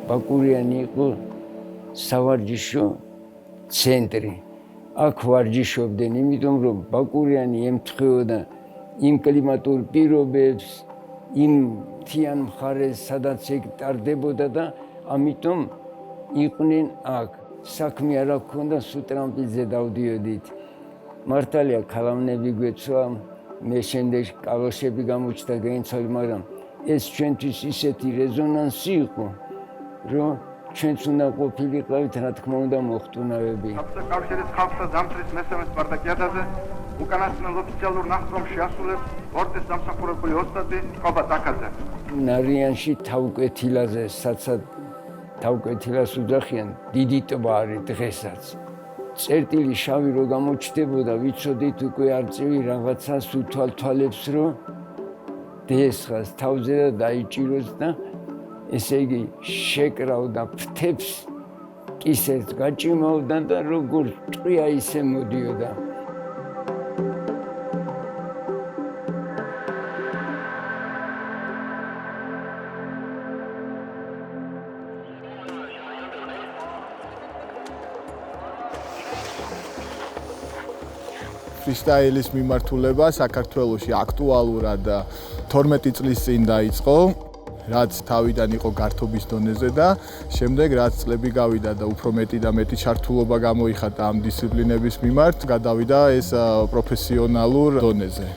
ბაკურიანი იყო სავარჯიშო ცენტრი. აქ ვარჯიშობდნენ, იმიტომ რომ ბაკურიანი ემთხვეოდა იმ კლიმატურ პირობებს, იმ მთიან მხარეს, სადაც ეგ ტარდებოდა და ამიტომ იყვნენ აქ. საქმე არ ჰქონდა, სულ ტრამპლინზე დავდიოდით. მართალია ქალავნები გვეცვა, მე შემდეგ კალოშები გამოჩნდა გაინცვალე, მაგრამ ეს ჩვენთვის ისეთი რეზონანსი იყო, რომ ჩვენც უნდა ყოფილიყავით, რა თქმა უნდა, მოხტუნავები. კავშირის ხალხთა ზამთრის მესამე სპარტაკიადაზე უკანასკნელ ოფიციალურ ნახტომში ასულებს ორტეს დამსახურებული ოსტატი ყობა ტაკაძე. ნარიანში თავკვეთილაზე, საცად თავკვეთილას უძახიან, დიდი ტბა არის დღესაც. წერტილი შავი რო გამოჩნდებოდა, ვიცოდით უკვე არწივი რაღაცას უთვალთვალებს, რომ დესხას თავზე და დაიჭიროს და ესე იგი შეკრავდა ფრთებს, კისერს გაჭიმავდა და როგორ ტყვია ისე მოდიოდა. ფრისტაილის მიმართულება საქართველოში აქტუალურად 12 წლის წინ დაიწყო, რაც თავიდან იყო გართობის დონეზე და შემდეგ რაც წლები გავიდა და უფრო მეტი და მეტი ჩართულობა გამოიხატა ამ დისციპლინების მიმართ, გადავიდა ეს პროფესიონალურ დონეზე.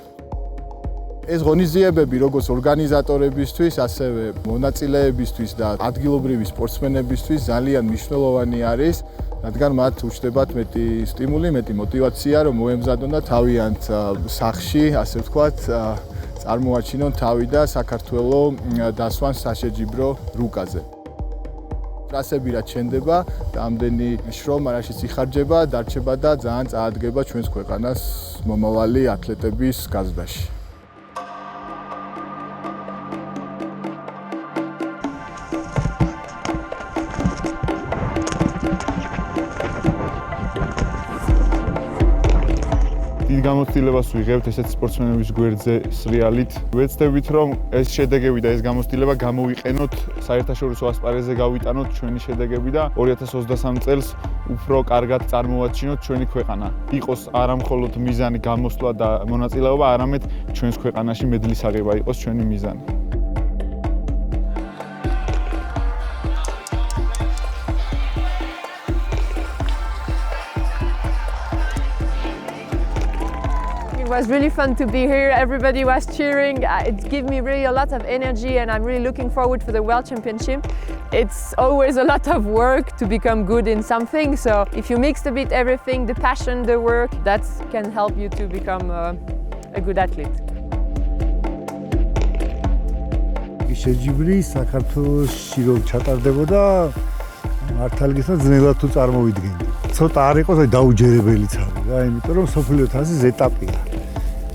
ეს ღონისძიებები როგორც ორგანიზატორებისთვის, ასევე მონაწილეებისთვის და ადგილობრივი სპორტსმენებისთვის ძალიან მნიშვნელოვანი არის, რადგან მათ უჩნდებათ მეტი სტიმული, მეტი мотиваცია, რომ მოემზადონ და თავიანთ სახში, ასე ვთქვათ, წარმოაჩინონ თავი და საქართველოს დასვან საშეჯიბრო რუკაზე. ტრასები რაც შენდება, ამდენი შრომა არაშიც იხარჯება, დარჩება და ძალიან წაადგება ჩვენს ქვეყანას მომავალი ათლეტების გაზრდაში. დიდ გამოცდილებას ვიღებთ ესეთ სპორტსმენების გვერდზე სრიალით. ვეცდებით, რომ ეს შედეგები და ეს გამოცდილება გამოვიყენოთ საერთაშორისო ასპარეზზე გავიტანოთ ჩვენი შედეგები და 2023 წელს უფრო კარგად წარმოვაჩინოთ ჩვენი ქვეყანა. იყოს არა მხოლოდ მიზანი გამოსვლა და მონაწილეობა, არამედ ჩვენს ქვეყანაში მედლის აღება იყოს ჩვენი მიზანი. It was really fun to be here. Everybody was cheering. It gave me really a lot of energy and I'm really looking forward for the World Championship. It's always a lot of work to become good in something. So if you mix a bit everything, the passion, the work, that can help you to become a good athlete. შეჯიბრი საქართველოში რომ ჩატარდებოდა მართალგითა ძნელად თუ წარმოვიდგენდი. ცოტა არ იყოს აი დაუჯერებელიც არის რა, იმიტომ რომ სოფლიო თასის ეტაპია.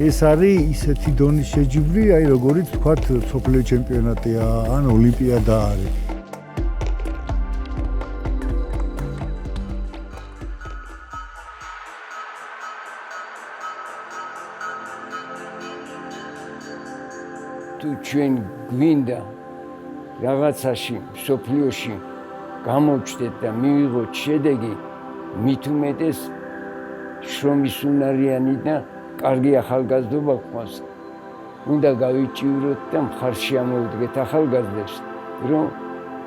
ეს არის ისეთი დონის შეჯიბრი, აი როგორიც თქვათ სოფლიო ჩემპიონატია ან ოლიმპიადა არის. თუ ჩვენ გვინდა რაღაცაში სოფლიოში გამოვჩდეთ და მივიღოთ შედეგი, მით უმეტეს შრომის უნარიანი და კარგი ახალგაზრდობა გვყავს. უნდა გავიჭიროთ და მხარში ამოვდგეთ ახალგაზრდებს, რომ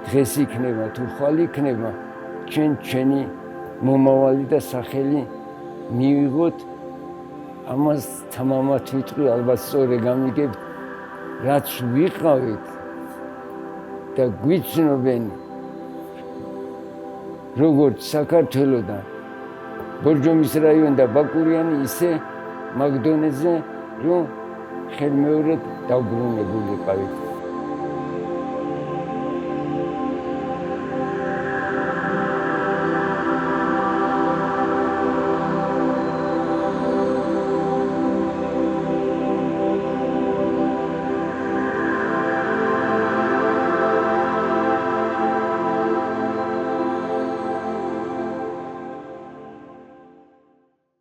დღეს იქნება თუ ხვალ იქნება, ჩვენი მომავალი და სახელი მივიღოთ. ამას თამამად ვიტყვი, ალბათ სწორედ გამიგებთ, რაც ვიყავით და გვიცნობენ როგორც საქართველოდან, ბორჯომის რაიონი და ბაკურიანი ისე მაგდონეზე, რომ ხელმეორედ დაუბრუნებულიყავით.